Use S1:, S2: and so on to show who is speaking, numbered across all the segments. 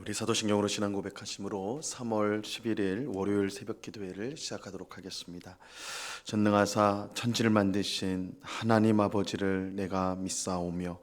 S1: 우리 사도신경으로 신앙 고백하심으로 3월 11일 월요일 새벽 기도회를 시작하도록 하겠습니다. 전능하사 천지를 만드신 하나님 아버지를 내가 믿사오며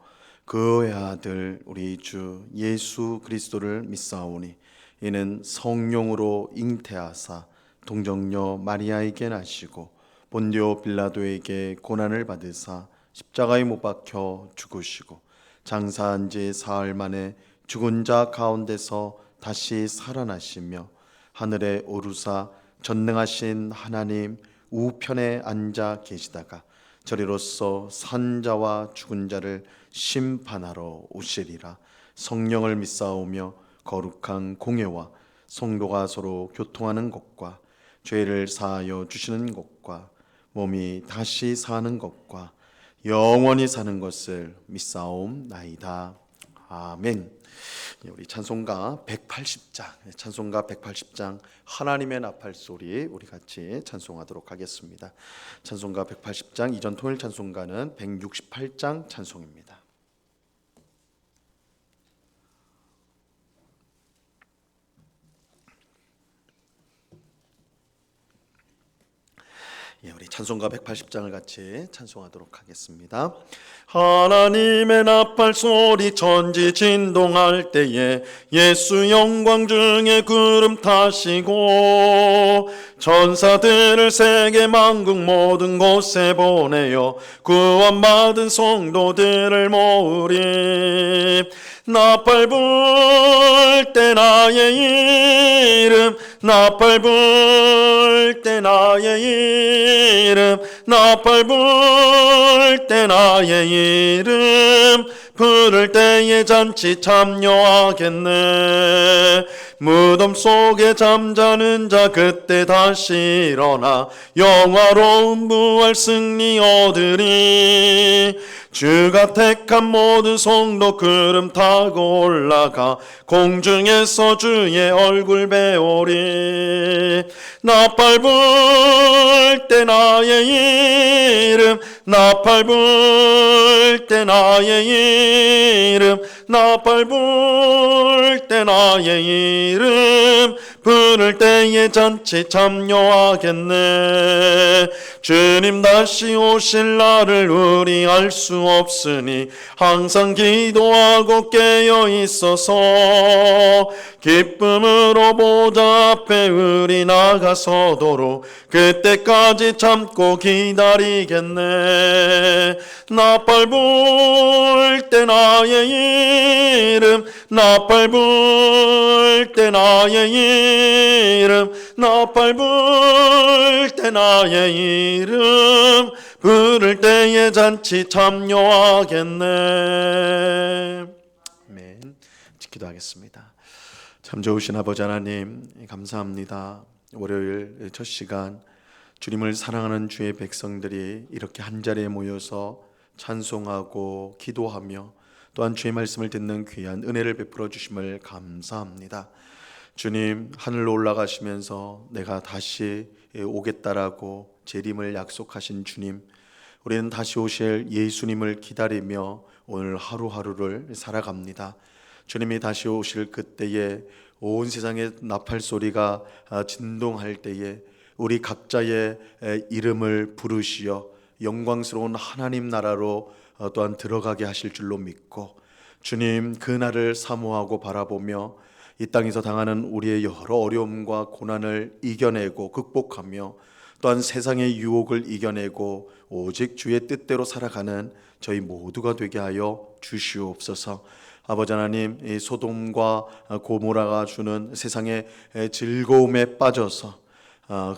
S1: 그의 아들 우리 주 예수 그리스도를 믿사오니 이는 성령으로 잉태하사 동정녀 마리아에게 나시고 본디오 빌라도에게 고난을 받으사 십자가에 못 박혀 죽으시고 장사한 지 사흘 만에 죽은 자 가운데서 다시 살아나시며 하늘에 오르사 전능하신 하나님 우편에 앉아 계시다가 저리로서 산 자와 죽은 자를 심판하러 오시리라. 성령을 믿사오며 거룩한 공회와 성도가 서로 교통하는 것과 죄를 사하여 주시는 것과 몸이 다시 사는 것과 영원히 사는 것을 믿사옵나이다. 아멘. 우리 찬송가 180장 하나님의 나팔 소리 우리 같이 찬송하도록 하겠습니다. 찬송가 180장 이전 통일 찬송가는 168장 찬송입니다. 우리 찬송가 180장을 같이 찬송하도록 하겠습니다. 하나님의 나팔 소리 천지 진동할 때에 예수 영광 중에 구름 타시고 천사들을 세계 만국 모든 곳에 보내어 구원받은 성도들을 모으리. 나팔 불 때 나의 이름 나팔 불 때 나의 이름 나팔 불 때 나의 이름 부를 때에 잔치 참여하겠네. 무덤 속에 잠자는 자 그때 다시 일어나 영화로운 부활 승리 얻으리. 주가 택한 모든 성도 구름 타고 올라가 공중에서 주의 얼굴 배우리. 나팔 불 때 나의 이름 나팔 불 때 나의 이름 나팔 불 때 나의 이름 부를 때에 잔치 참여하겠네. 주님 다시 오실 날을 우리 알 수 없으니 항상 기도하고 깨어 있어서 기쁨으로 보좌 앞에 우리 나가서도록 그때까지 참고 기다리겠네. 나팔 불 때 나의 이름 나팔 불 때 나의 이름 나팔 불 때 나의 이름 부를 때에 잔치 참여하겠네. 아멘. 기도하겠습니다. 참 좋으신 아버지 하나님 감사합니다. 월요일 첫 시간 주님을 사랑하는 주의 백성들이 이렇게 한자리에 모여서 찬송하고 기도하며 또한 주의 말씀을 듣는 귀한 은혜를 베풀어 주심을 감사합니다. 주님 하늘로 올라가시면서 내가 다시 오겠다라고 재림을 약속하신 주님, 우리는 다시 오실 예수님을 기다리며 오늘 하루하루를 살아갑니다. 주님이 다시 오실 그때에 온 세상의 나팔 소리가 진동할 때에 우리 각자의 이름을 부르시어 영광스러운 하나님 나라로 또한 들어가게 하실 줄로 믿고 주님 그 날을 사모하고 바라보며 이 땅에서 당하는 우리의 여러 어려움과 고난을 이겨내고 극복하며 또한 세상의 유혹을 이겨내고 오직 주의 뜻대로 살아가는 저희 모두가 되게 하여 주시옵소서. 아버지 하나님, 이 소돔과 고모라가 주는 세상의 즐거움에 빠져서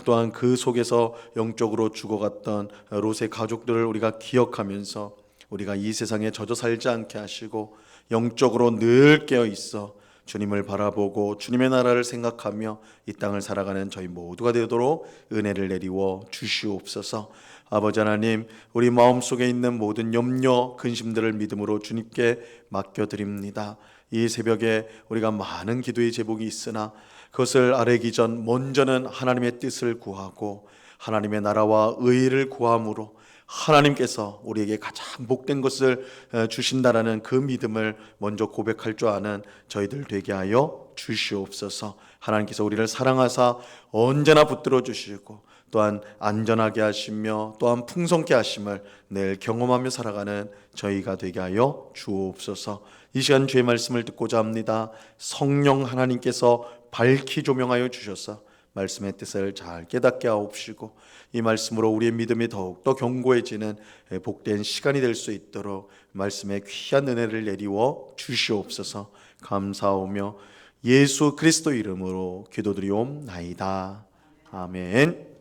S1: 또한 그 속에서 영적으로 죽어갔던 롯의 가족들을 우리가 기억하면서 우리가 이 세상에 젖어 살지 않게 하시고 영적으로 늘 깨어 있어 주님을 바라보고 주님의 나라를 생각하며 이 땅을 살아가는 저희 모두가 되도록 은혜를 내리워 주시옵소서. 아버지 하나님, 우리 마음속에 있는 모든 염려, 근심들을 믿음으로 주님께 맡겨드립니다. 이 새벽에 우리가 많은 기도의 제목이 있으나 그것을 아뢰기 전 먼저는 하나님의 뜻을 구하고 하나님의 나라와 의를 구함으로 하나님께서 우리에게 가장 복된 것을 주신다라는 그 믿음을 먼저 고백할 줄 아는 저희들 되게 하여 주시옵소서. 하나님께서 우리를 사랑하사 언제나 붙들어 주시고 또한 안전하게 하시며 또한 풍성케 하심을 늘 경험하며 살아가는 저희가 되게 하여 주옵소서. 이 시간 주의 말씀을 듣고자 합니다. 성령 하나님께서 밝히 조명하여 주셔서 말씀의 뜻을 잘 깨닫게 하옵시고 이 말씀으로 우리의 믿음이 더욱더 견고해지는 복된 시간이 될 수 있도록 말씀의 귀한 은혜를 내리워 주시옵소서. 감사하며 예수 그리스도 이름으로 기도드리옵나이다. 아멘.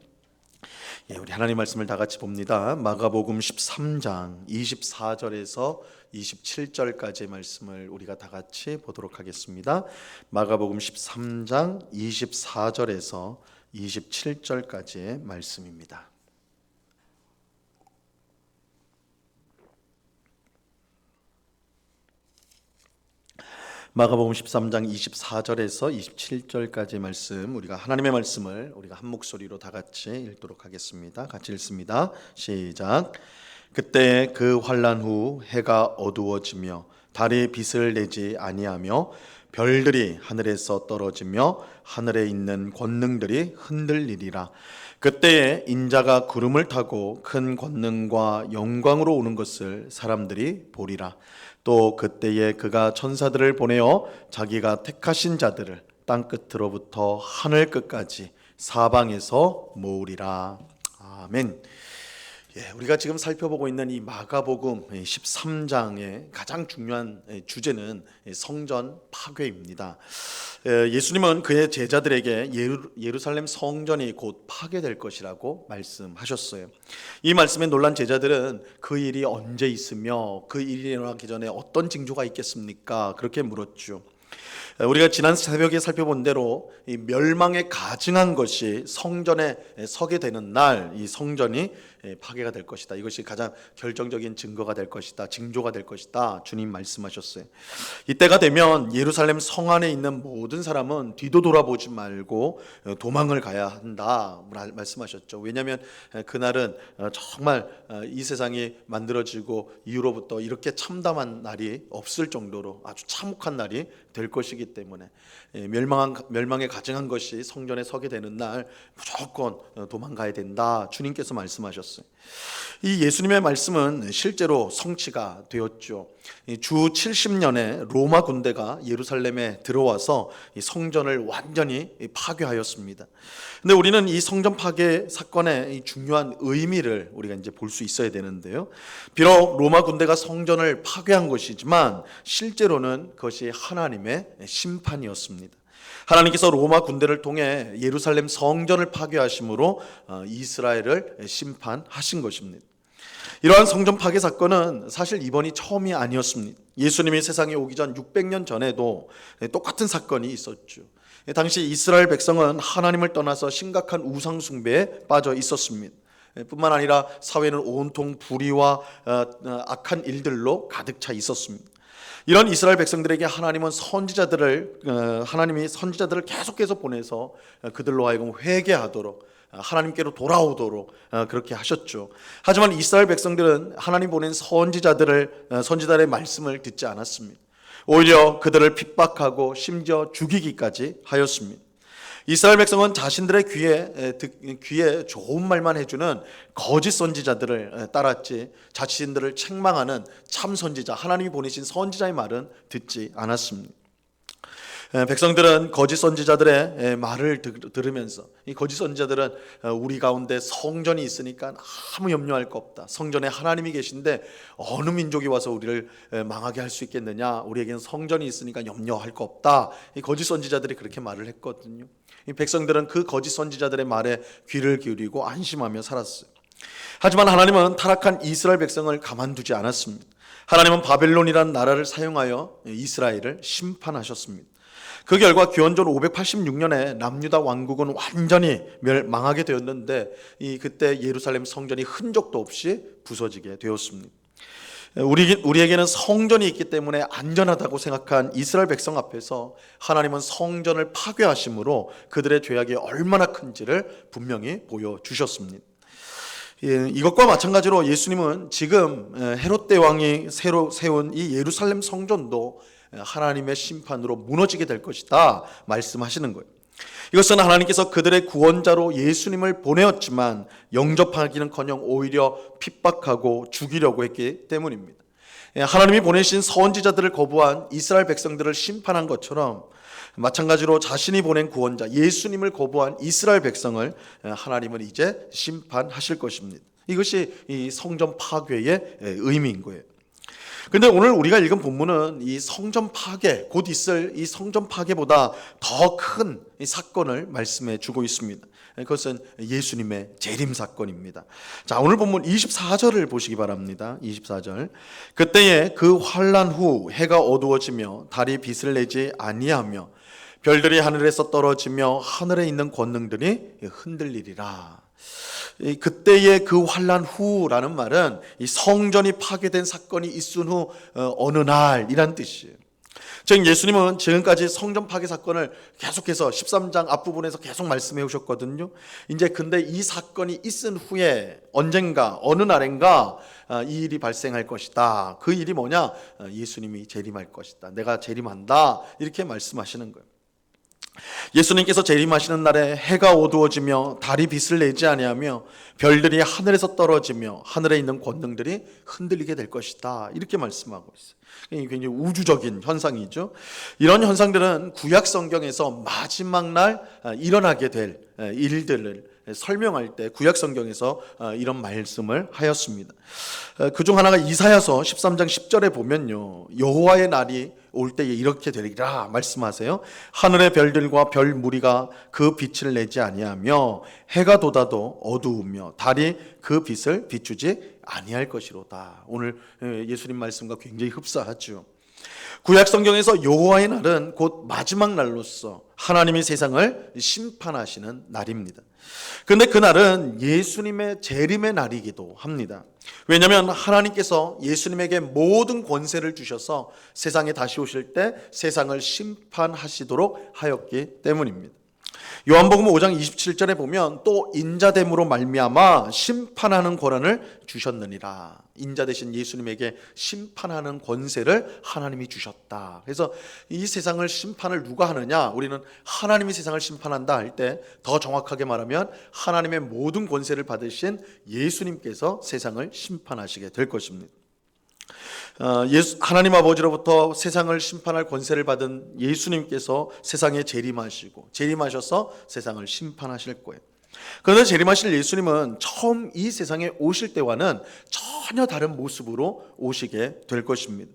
S1: 우리 하나님 말씀을 다 같이 봅니다. 마가복음 13장 24절에서 27절까지의 말씀을 우리가 다 같이 보도록 하겠습니다. 마가복음 13장 24절에서 27절까지의 말씀입니다. 마가복음 13장 24절에서 27절까지의 말씀, 우리가 하나님의 말씀을 우리가 한 목소리로 다 같이 읽도록 하겠습니다. 같이 읽습니다. 시작. 그때 그 환난 후 해가 어두워지며 달이 빛을 내지 아니하며 별들이 하늘에서 떨어지며 하늘에 있는 권능들이 흔들리리라. 그때에 인자가 구름을 타고 큰 권능과 영광으로 오는 것을 사람들이 보리라. 또 그때에 그가 천사들을 보내어 자기가 택하신 자들을 땅 끝으로부터 하늘 끝까지 사방에서 모으리라. 아멘. 우리가 지금 살펴보고 있는 이 마가복음 13장의 가장 중요한 주제는 성전 파괴입니다. 예수님은 그의 제자들에게 예루살렘 성전이 곧 파괴될 것이라고 말씀하셨어요. 이 말씀에 놀란 제자들은 그 일이 언제 있으며 그 일이 일어나기 전에 어떤 징조가 있겠습니까? 그렇게 물었죠. 우리가 지난 새벽에 살펴본 대로 이 멸망에 가증한 것이 성전에 서게 되는 날 이 성전이 파괴가 될 것이다. 이것이 가장 결정적인 증거가 될 것이다. 징조가 될 것이다. 주님 말씀하셨어요. 이때가 되면 예루살렘 성 안에 있는 모든 사람은 뒤도 돌아보지 말고 도망을 가야 한다 말씀하셨죠. 왜냐하면 그날은 정말 이 세상이 만들어지고 이후로부터 이렇게 참담한 날이 없을 정도로 아주 참혹한 날이 될 것이기 때문에 멸망에 가증한 것이 성전에 서게 되는 날 무조건 도망가야 된다. 주님께서 말씀하셨어요. 이 예수님의 말씀은 실제로 성취가 되었죠. 주 70년에 로마 군대가 예루살렘에 들어와서 이 성전을 완전히 파괴하였습니다. 근데 우리는 이 성전 파괴 사건의 이 중요한 의미를 우리가 이제 볼 수 있어야 되는데요. 비록 로마 군대가 성전을 파괴한 것이지만 실제로는 그것이 하나님의 심판이었습니다. 하나님께서 로마 군대를 통해 예루살렘 성전을 파괴하심으로 이스라엘을 심판하신 것입니다. 이러한 성전 파괴 사건은 사실 이번이 처음이 아니었습니다. 예수님이 세상에 오기 전 600년 전에도 똑같은 사건이 있었죠. 당시 이스라엘 백성은 하나님을 떠나서 심각한 우상 숭배에 빠져 있었습니다. 뿐만 아니라 사회는 온통 불의와 악한 일들로 가득 차 있었습니다. 이런 이스라엘 백성들에게 하나님이 선지자들을 계속해서 보내서 그들로 하여금 회개하도록 하나님께로 돌아오도록 그렇게 하셨죠. 하지만 이스라엘 백성들은 하나님 보낸 선지자들의 말씀을 듣지 않았습니다. 오히려 그들을 핍박하고 심지어 죽이기까지 하였습니다. 이스라엘 백성은 자신들의 귀에 좋은 말만 해주는 거짓 선지자들을 따랐지 자신들을 책망하는 참 선지자, 하나님이 보내신 선지자의 말은 듣지 않았습니다. 백성들은 거짓 선지자들의 말을 들으면서 이 거짓 선지자들은 우리 가운데 성전이 있으니까 아무 염려할 거 없다. 성전에 하나님이 계신데 어느 민족이 와서 우리를 망하게 할 수 있겠느냐. 우리에게는 성전이 있으니까 염려할 거 없다. 이 거짓 선지자들이 그렇게 말을 했거든요. 이 백성들은 그 거짓 선지자들의 말에 귀를 기울이고 안심하며 살았어요. 하지만 하나님은 타락한 이스라엘 백성을 가만두지 않았습니다. 하나님은 바벨론이라는 나라를 사용하여 이스라엘을 심판하셨습니다. 그 결과 기원전 586년에 남유다 왕국은 완전히 망하게 되었는데 그때 예루살렘 성전이 흔적도 없이 부서지게 되었습니다. 우리에게는 성전이 있기 때문에 안전하다고 생각한 이스라엘 백성 앞에서 하나님은 성전을 파괴하심으로 그들의 죄악이 얼마나 큰지를 분명히 보여주셨습니다. 이것과 마찬가지로 예수님은 지금 헤롯 대왕이 새로 세운 이 예루살렘 성전도 하나님의 심판으로 무너지게 될 것이다 말씀하시는 거예요. 이것은 하나님께서 그들의 구원자로 예수님을 보내었지만 영접하기는커녕 오히려 핍박하고 죽이려고 했기 때문입니다. 하나님이 보내신 선지자들을 거부한 이스라엘 백성들을 심판한 것처럼 마찬가지로 자신이 보낸 구원자 예수님을 거부한 이스라엘 백성을 하나님은 이제 심판하실 것입니다. 이것이 이 성전 파괴의 의미인 거예요. 그런데 오늘 우리가 읽은 본문은 이 성전 파괴, 곧 있을 이 성전 파괴보다 더 큰 사건을 말씀해 주고 있습니다. 그것은 예수님의 재림 사건입니다. 자, 오늘 본문 24절을 보시기 바랍니다. 24절. 그때에 그 환난 후 해가 어두워지며 달이 빛을 내지 아니하며 별들이 하늘에서 떨어지며 하늘에 있는 권능들이 흔들리리라. 그때의 그 환난 후라는 말은 이 성전이 파괴된 사건이 있은 후 어느 날이란 뜻이에요. 즉 예수님은 지금까지 성전 파괴 사건을 계속해서 13장 앞부분에서 계속 말씀해 오셨거든요. 이제 근데 이 사건이 있은 후에 언젠가 어느 날인가 이 일이 발생할 것이다. 그 일이 뭐냐? 예수님이 재림할 것이다. 내가 재림한다. 이렇게 말씀하시는 거예요. 예수님께서 재림하시는 날에 해가 어두워지며 달이 빛을 내지 아니하며 별들이 하늘에서 떨어지며 하늘에 있는 권능들이 흔들리게 될 것이다. 이렇게 말씀하고 있어요. 굉장히 우주적인 현상이죠. 이런 현상들은 구약 성경에서 마지막 날 일어나게 될 일들을 설명할 때 구약 성경에서 이런 말씀을 하였습니다. 그중 하나가 이사야서 13장 10절에 보면요, 여호와의 날이 올 때에 이렇게 되리라 말씀하세요. 하늘의 별들과 별 무리가 그 빛을 내지 아니하며 해가 돋아도 어두우며 달이 그 빛을 비추지 아니할 것이로다. 오늘 예수님 말씀과 굉장히 흡사하죠. 구약 성경에서 여호와의 날은 곧 마지막 날로서 하나님이 세상을 심판하시는 날입니다. 그런데 그날은 예수님의 재림의 날이기도 합니다. 왜냐하면 하나님께서 예수님에게 모든 권세를 주셔서 세상에 다시 오실 때 세상을 심판하시도록 하였기 때문입니다. 요한복음 5장 27절에 보면 또 인자됨으로 말미암아 심판하는 권한을 주셨느니라. 인자 되신 예수님에게 심판하는 권세를 하나님이 주셨다. 그래서 이 세상을 심판을 누가 하느냐? 우리는 하나님이 세상을 심판한다 할 때 더 정확하게 말하면 하나님의 모든 권세를 받으신 예수님께서 세상을 심판하시게 될 것입니다. 하나님 아버지로부터 세상을 심판할 권세를 받은 예수님께서 세상에 재림하셔서 세상을 심판하실 거예요. 그런데 재림하실 예수님은 처음 이 세상에 오실 때와는 전혀 다른 모습으로 오시게 될 것입니다.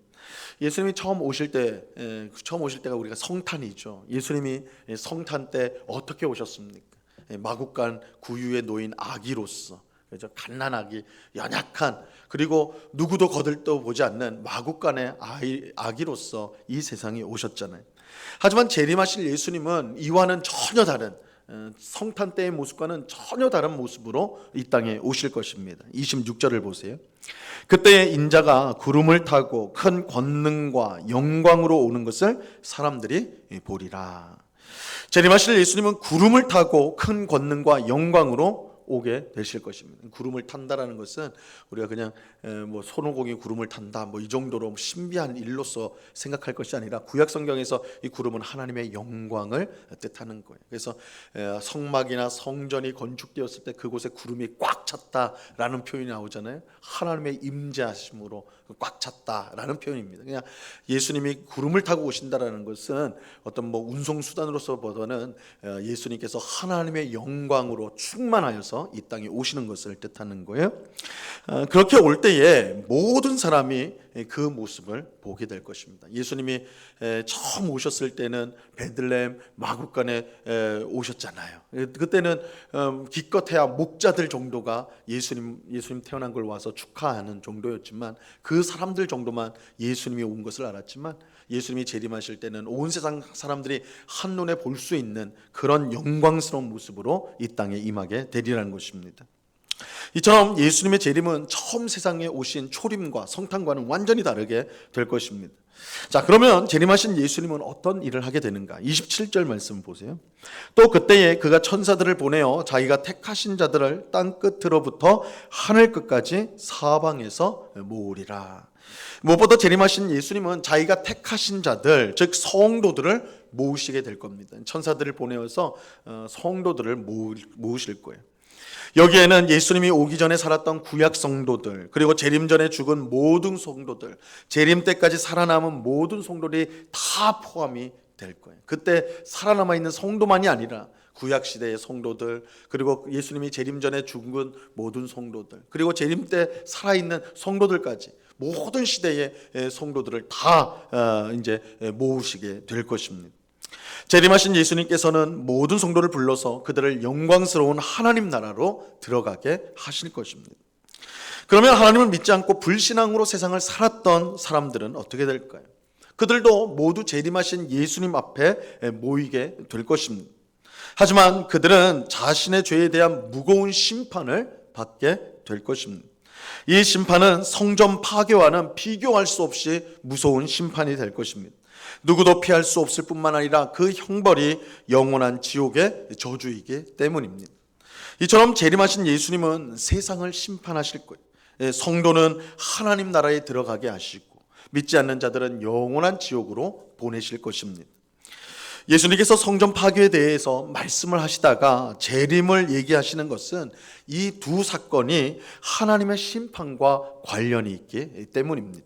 S1: 예수님이 처음 오실 때가 우리가 성탄이죠. 예수님이 성탄 때 어떻게 오셨습니까? 마국간 구유에 놓인 아기로서, 그렇죠? 갓난아기, 연약한, 그리고 누구도 거들떠 보지 않는 마국간의 아기로서 이 세상에 오셨잖아요. 하지만 재림하실 예수님은 이와는 전혀 다른, 성탄 때의 모습과는 전혀 다른 모습으로 이 땅에 오실 것입니다. 26절을 보세요. 그때 인자가 구름을 타고 큰 권능과 영광으로 오는 것을 사람들이 보리라. 재림하실 예수님은 구름을 타고 큰 권능과 영광으로 오게 되실 것입니다. 구름을 탄다라는 것은 우리가 그냥 뭐 손오공이 구름을 탄다 뭐 이 정도로 신비한 일로서 생각할 것이 아니라 구약 성경에서 이 구름은 하나님의 영광을 뜻하는 거예요. 그래서 성막이나 성전이 건축되었을 때 그곳에 구름이 꽉 찼다라는 표현이 나오잖아요. 하나님의 임재하심으로 꽉 찼다라는 표현입니다. 그냥 예수님이 구름을 타고 오신다라는 것은 어떤 뭐 운송 수단으로서보다는 예수님께서 하나님의 영광으로 충만하여서 이 땅에 오시는 것을 뜻하는 거예요. 그렇게 올 때에 모든 사람이 그 모습을 보게 될 것입니다. 예수님이 처음 오셨을 때는 베들레헴 마국간에 오셨잖아요. 그때는 기껏해야 목자들 정도가 예수님 태어난 걸 와서 축하하는 정도였지만 그 사람들 정도만 예수님이 온 것을 알았지만 예수님이 재림하실 때는 온 세상 사람들이 한눈에 볼 수 있는 그런 영광스러운 모습으로 이 땅에 임하게 되리라는 것입니다. 이처럼 예수님의 재림은 처음 세상에 오신 초림과 성탄과는 완전히 다르게 될 것입니다. 자, 그러면 재림하신 예수님은 어떤 일을 하게 되는가? 27절 말씀 보세요. 또 그때에 그가 천사들을 보내어 자기가 택하신 자들을 땅 끝으로부터 하늘 끝까지 사방에서 모으리라. 무엇보다 재림하신 예수님은 자기가 택하신 자들, 즉 성도들을 모으시게 될 겁니다. 천사들을 보내어서 성도들을 모으실 거예요. 여기에는 예수님이 오기 전에 살았던 구약 성도들, 그리고 재림 전에 죽은 모든 성도들, 재림 때까지 살아남은 모든 성도들이 다 포함이 될 거예요. 그때 살아남아 있는 성도만이 아니라 구약 시대의 성도들, 그리고 예수님이 재림 전에 죽은 모든 성도들, 그리고 재림 때 살아있는 성도들까지 모든 시대의 성도들을 다 이제 모으시게 될 것입니다. 재림하신 예수님께서는 모든 성도를 불러서 그들을 영광스러운 하나님 나라로 들어가게 하실 것입니다. 그러면 하나님을 믿지 않고 불신앙으로 세상을 살았던 사람들은 어떻게 될까요? 그들도 모두 재림하신 예수님 앞에 모이게 될 것입니다. 하지만 그들은 자신의 죄에 대한 무거운 심판을 받게 될 것입니다. 이 심판은 성전 파괴와는 비교할 수 없이 무서운 심판이 될 것입니다. 누구도 피할 수 없을 뿐만 아니라 그 형벌이 영원한 지옥의 저주이기 때문입니다. 이처럼 재림하신 예수님은 세상을 심판하실 거예요. 성도는 하나님 나라에 들어가게 하시고 믿지 않는 자들은 영원한 지옥으로 보내실 것입니다. 예수님께서 성전 파괴에 대해서 말씀을 하시다가 재림을 얘기하시는 것은 이 두 사건이 하나님의 심판과 관련이 있기 때문입니다.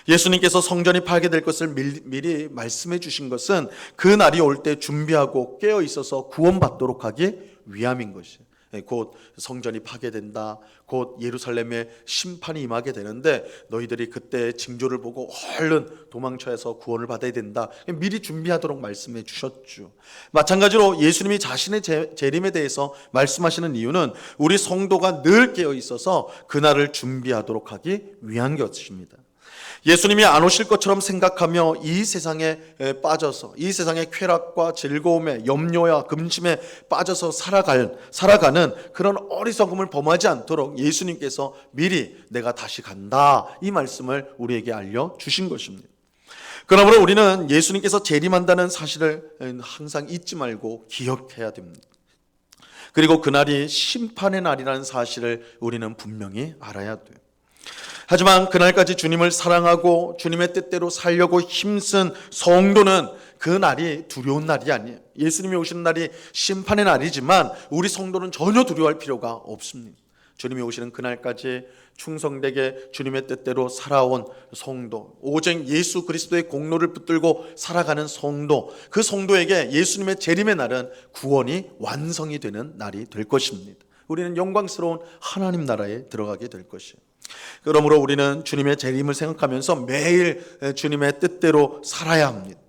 S1: 예수님께서 성전이 파괴될 것을 미리 말씀해 주신 것은 그 날이 올 때 준비하고 깨어 있어서 구원받도록 하기 위함인 것이에요. 곧 성전이 파괴된다, 곧 예루살렘에 심판이 임하게 되는데 너희들이 그때 징조를 보고 얼른 도망쳐서 구원을 받아야 된다, 미리 준비하도록 말씀해 주셨죠. 마찬가지로 예수님이 자신의 재림에 대해서 말씀하시는 이유는 우리 성도가 늘 깨어 있어서 그날을 준비하도록 하기 위한 것입니다. 예수님이 안 오실 것처럼 생각하며 이 세상에 빠져서 이 세상의 쾌락과 즐거움에 염려와 근심에 빠져서 살아가는 그런 어리석음을 범하지 않도록 예수님께서 미리 내가 다시 간다, 이 말씀을 우리에게 알려주신 것입니다. 그러므로 우리는 예수님께서 재림한다는 사실을 항상 잊지 말고 기억해야 됩니다. 그리고 그날이 심판의 날이라는 사실을 우리는 분명히 알아야 돼요. 하지만 그날까지 주님을 사랑하고 주님의 뜻대로 살려고 힘쓴 성도는 그 날이 두려운 날이 아니에요. 예수님이 오시는 날이 심판의 날이지만 우리 성도는 전혀 두려워할 필요가 없습니다. 주님이 오시는 그날까지 충성되게 주님의 뜻대로 살아온 성도, 오직 예수 그리스도의 공로를 붙들고 살아가는 성도, 그 성도에게 예수님의 재림의 날은 구원이 완성이 되는 날이 될 것입니다. 우리는 영광스러운 하나님 나라에 들어가게 될 것이에요. 그러므로 우리는 주님의 재림을 생각하면서 매일 주님의 뜻대로 살아야 합니다.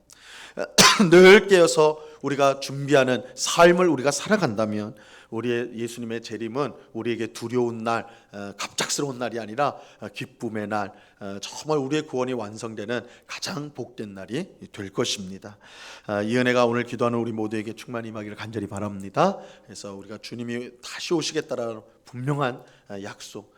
S1: 늘 깨어서 우리가 준비하는 삶을 우리가 살아간다면 우리의 예수님의 재림은 우리에게 두려운 날, 갑작스러운 날이 아니라 기쁨의 날, 정말 우리의 구원이 완성되는 가장 복된 날이 될 것입니다. 이 은혜가 오늘 기도하는 우리 모두에게 충만히 임하기를 간절히 바랍니다. 그래서 우리가 주님이 다시 오시겠다라는 분명한 약속,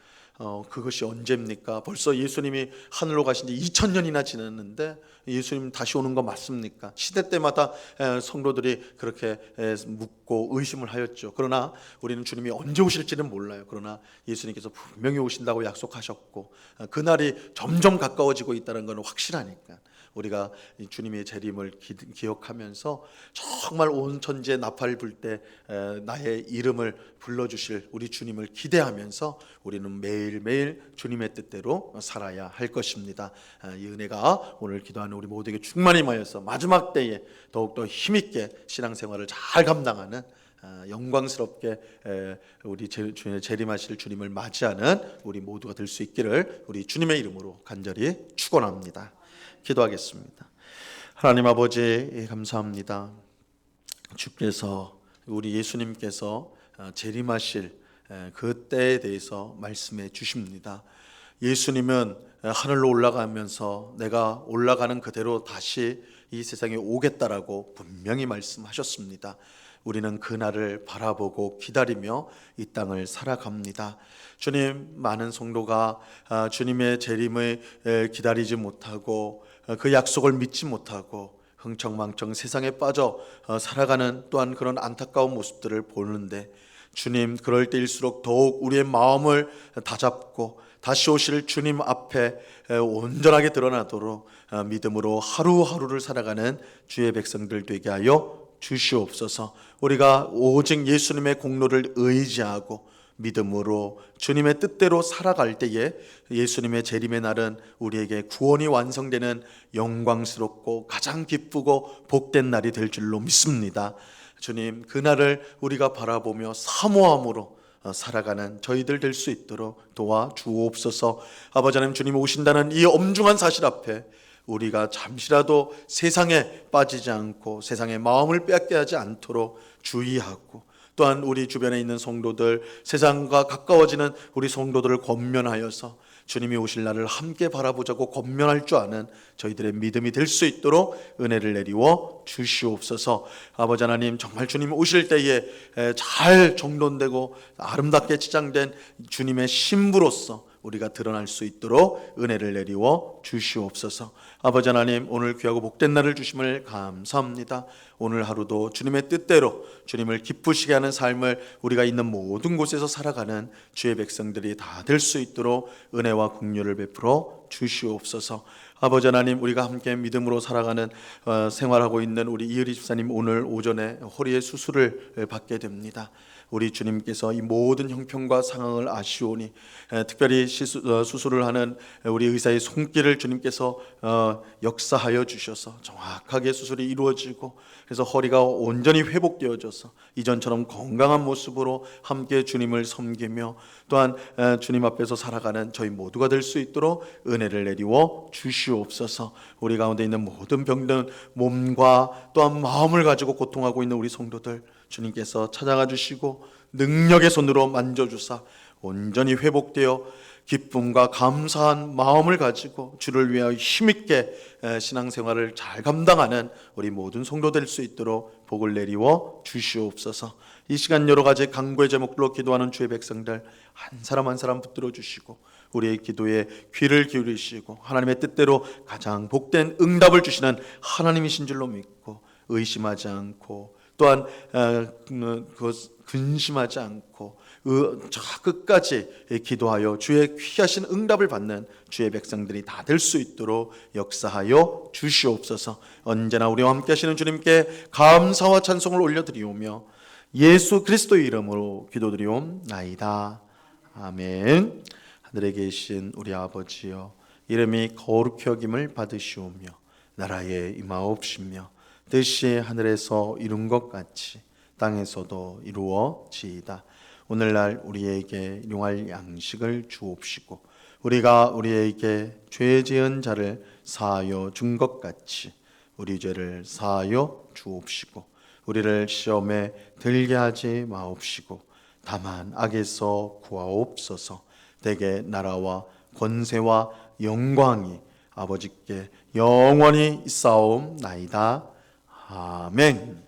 S1: 그것이 언제입니까? 벌써 예수님이 하늘로 가신 지 2000년이나 지났는데 예수님 다시 오는 거 맞습니까? 시대 때마다 성도들이 그렇게 묻고 의심을 하였죠. 그러나 우리는 주님이 언제 오실지는 몰라요. 그러나 예수님께서 분명히 오신다고 약속하셨고 그날이 점점 가까워지고 있다는 건 확실하니까 우리가 주님의 재림을 기억하면서 정말 온 천지에 나팔 불 때 나의 이름을 불러주실 우리 주님을 기대하면서 우리는 매일매일 주님의 뜻대로 살아야 할 것입니다. 이 은혜가 오늘 기도하는 우리 모두에게 충만히 임하여서 마지막 때에 더욱더 힘있게 신앙생활을 잘 감당하는 영광스럽게 우리 주님의 재림하실 주님을 맞이하는 우리 모두가 될 수 있기를 우리 주님의 이름으로 간절히 축원합니다. 기도하겠습니다. 하나님 아버지 감사합니다. 주께서 우리 예수님께서 재림하실 그 때에 대해서 말씀해 주십니다. 예수님은 하늘로 올라가면서 내가 올라가는 그대로 다시 이 세상에 오겠다라고 분명히 말씀하셨습니다. 우리는 그날을 바라보고 기다리며 이 땅을 살아갑니다. 주님, 많은 성도가 주님의 재림을 기다리지 못하고 그 약속을 믿지 못하고 흥청망청 세상에 빠져 살아가는 또한 그런 안타까운 모습들을 보는데 주님, 그럴 때일수록 더욱 우리의 마음을 다잡고 다시 오실 주님 앞에 온전하게 드러나도록 믿음으로 하루하루를 살아가는 주의 백성들 되게 하여 주시옵소서. 우리가 오직 예수님의 공로를 의지하고 믿음으로 주님의 뜻대로 살아갈 때에 예수님의 재림의 날은 우리에게 구원이 완성되는 영광스럽고 가장 기쁘고 복된 날이 될 줄로 믿습니다. 주님, 그날을 우리가 바라보며 사모함으로 살아가는 저희들 될 수 있도록 도와주옵소서. 아버지 하나님, 주님 오신다는 이 엄중한 사실 앞에 우리가 잠시라도 세상에 빠지지 않고 세상의 마음을 빼앗게 하지 않도록 주의하고, 또한 우리 주변에 있는 성도들, 세상과 가까워지는 우리 성도들을 권면하여서 주님이 오실 날을 함께 바라보자고 권면할 줄 아는 저희들의 믿음이 될 수 있도록 은혜를 내리워 주시옵소서. 아버지 하나님, 정말 주님 오실 때에 잘 정돈되고 아름답게 치장된 주님의 신부로서 우리가 드러날 수 있도록 은혜를 내리워 주시옵소서. 아버지 하나님, 오늘 귀하고 복된 날을 주심을 감사합니다. 오늘 하루도 주님의 뜻대로 주님을 기쁘시게 하는 삶을 우리가 있는 모든 곳에서 살아가는 주의 백성들이 다 될 수 있도록 은혜와 긍휼을 베풀어 주시옵소서. 아버지 하나님, 우리가 함께 믿음으로 살아가는 생활하고 있는 우리 이의리 집사님, 오늘 오전에 허리에 수술을 받게 됩니다. 우리 주님께서 이 모든 형편과 상황을 아시오니 특별히 수술을 하는 우리 의사의 손길을 주님께서 역사하여 주셔서 정확하게 수술이 이루어지고, 그래서 허리가 온전히 회복되어져서 이전처럼 건강한 모습으로 함께 주님을 섬기며 또한 주님 앞에서 살아가는 저희 모두가 될 수 있도록 은혜를 내리워 주시옵소서. 우리 가운데 있는 모든 병든 몸과 또한 마음을 가지고 고통하고 있는 우리 성도들 주님께서 찾아가 주시고 능력의 손으로 만져주사 온전히 회복되어 기쁨과 감사한 마음을 가지고 주를 위하여 힘있게 신앙생활을 잘 감당하는 우리 모든 성도 될 수 있도록 복을 내리워 주시옵소서. 이 시간 여러 가지 간구의 제목들로 기도하는 주의 백성들 한 사람 한 사람 붙들어 주시고 우리의 기도에 귀를 기울이시고 하나님의 뜻대로 가장 복된 응답을 주시는 하나님이신 줄로 믿고 의심하지 않고 또한 근심하지 않고 저 끝까지 기도하여 주의 귀하신 응답을 받는 주의 백성들이 다 될 수 있도록 역사하여 주시옵소서. 언제나 우리와 함께 하시는 주님께 감사와 찬송을 올려드리오며 예수 그리스도의 이름으로 기도드리옵나이다. 아멘. 하늘에 계신 우리 아버지여, 이름이 거룩히 여김을 받으시오며 나라에 임하옵시며 뜻이 하늘에서 이룬 것 같이 땅에서도 이루어지이다. 오늘날 우리에게 일용할 양식을 주옵시고 우리가 우리에게 죄 지은 자를 사하여 준 것 같이 우리 죄를 사하여 주옵시고 우리를 시험에 들게 하지 마옵시고 다만 악에서 구하옵소서. 대개 나라와 권세와 영광이 아버지께 영원히 있사옵나이다. 아멘.